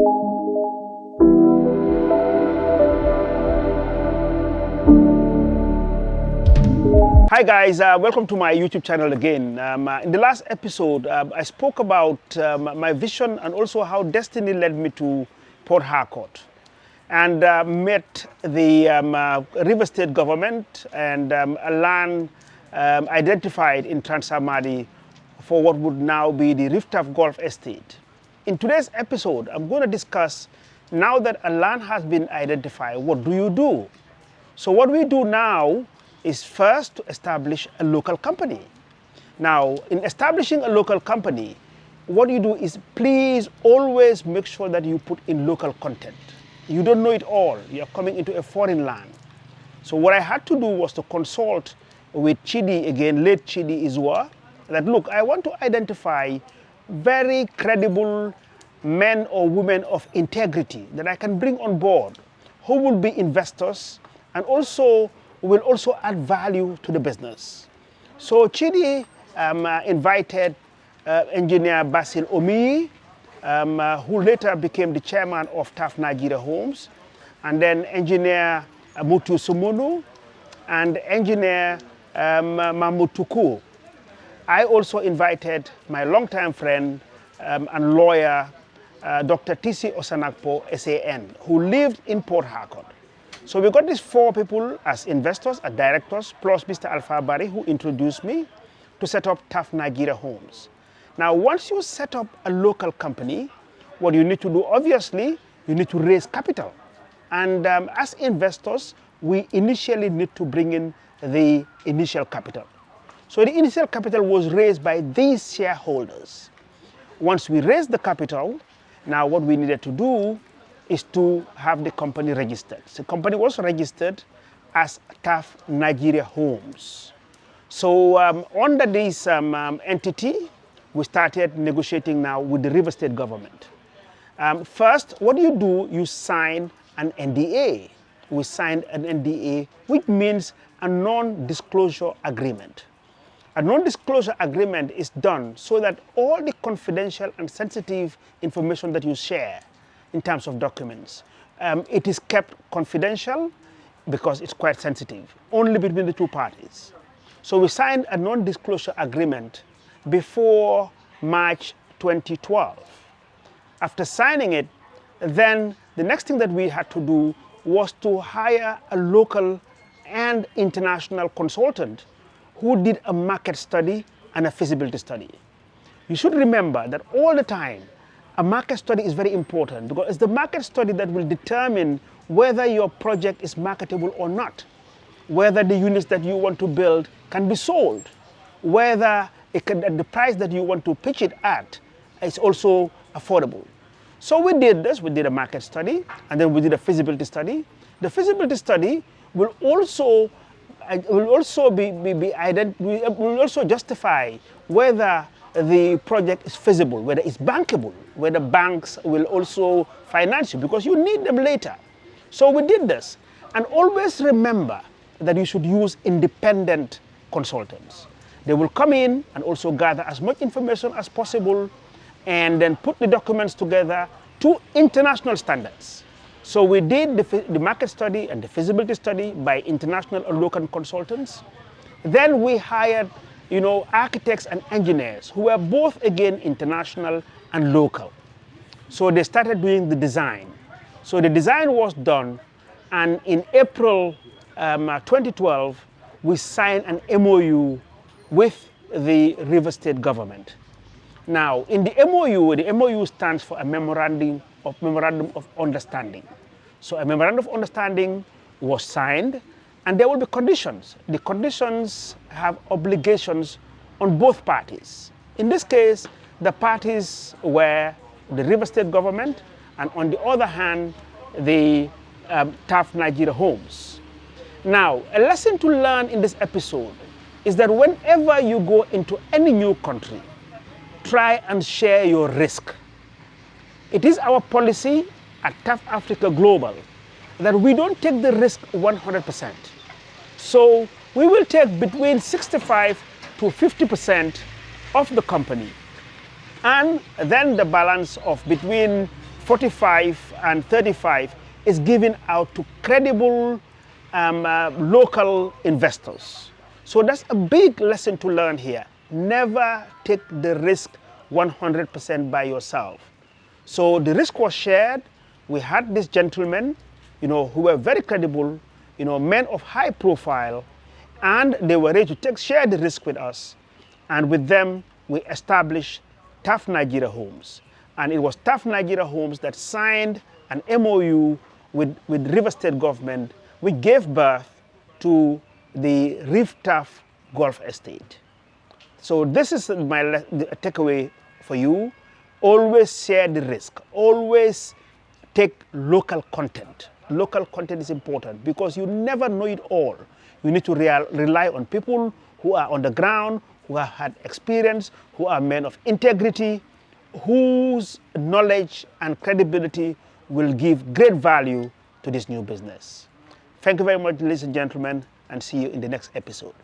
Hi guys, welcome to my YouTube channel again. In the last episode, I spoke about my vision and also how destiny led me to Port Harcourt and met the River State government and a land identified in Transamadi for what would now be the RIVTAF Golf Estate. In today's episode, I'm going to discuss, now that a land has been identified, what do you do? So what we do now is first to establish a local company. Now, in establishing a local company, what you do is please always make sure that you put in local content. You don't know it all. You're coming into a foreign land. So what I had to do was to consult with Chidi again, late Chidi Izwa, that look, I want to identify very credible men or women of integrity that I can bring on board, who will be investors and also will also add value to the business. So Chidi invited engineer Basil Omi, who later became the chairman of TAF Nigeria Homes, and then engineer Mutu Sumunu and engineer Mamutuku. I also invited my longtime friend and lawyer, Dr. Tisi Osanakpo, SAN, who lived in Port Harcourt. So we got these four people as investors, as directors, plus Mr. Alpha Barry, who introduced me to set up TAF Nigeria Homes. Now, once you set up a local company, what you need to do, obviously, you need to raise capital. And as investors, we initially need to bring in the initial capital. So the initial capital was raised by these shareholders. Once we raised the capital, now what we needed to do is to have the company registered. So the company was registered as TAF Nigeria Homes. So under this entity, we started negotiating now with the River State government. First, what do? You sign an NDA. We signed an NDA, which means a non-disclosure agreement. A non-disclosure agreement is done so that all the confidential and sensitive information that you share in terms of documents, it is kept confidential because it's quite sensitive, only between the two parties. So we signed a non-disclosure agreement before March 2012. After signing it, then the next thing that we had to do was to hire a local and international consultant who did a market study and a feasibility study. You should remember that all the time, a market study is very important because it's the market study that will determine whether your project is marketable or not, whether the units that you want to build can be sold, whether the price that you want to pitch it at is also affordable. So we did this, we did a market study, and then we did a feasibility study. The feasibility study will also justify whether the project is feasible, whether it's bankable, whether banks will also finance you, because you need them later. So we did this. And always remember that you should use independent consultants. They will come in and also gather as much information as possible and then put the documents together to international standards. So we did the market study and the feasibility study by international or local consultants. Then we hired architects and engineers who were both, again, international and local. So they started doing the design. So the design was done, and in April 2012, we signed an MOU with the River State government. Now, in the MOU stands for a Memorandum of Understanding. So a Memorandum of Understanding was signed, and there will be conditions. The conditions have obligations on both parties. In this case, the parties were the River State government, and on the other hand, the TAF Nigeria Homes. Now, a lesson to learn in this episode is that whenever you go into any new country, try and share your risk. It is our policy at TAF Africa Global that we don't take the risk 100%. So we will take between 65 to 50% of the company, and then the balance of between 45 and 35 is given out to credible local investors. So that's a big lesson to learn here. Never take the risk 100% by yourself. So the risk was shared. We had these gentlemen, who were very credible, men of high profile, and they were ready to share the risk with us. And with them, we established TAF Nigeria Homes. And it was TAF Nigeria Homes that signed an MOU with River State government, which gave birth to the RIVTAF Golf Estate. So this is my takeaway for you. Always share the risk. Always take local content. Local content is important because you never know it all. You need to rely on people who are on the ground, who have had experience, who are men of integrity, whose knowledge and credibility will give great value to this new business. Thank you very much, ladies and gentlemen, and see you in the next episode.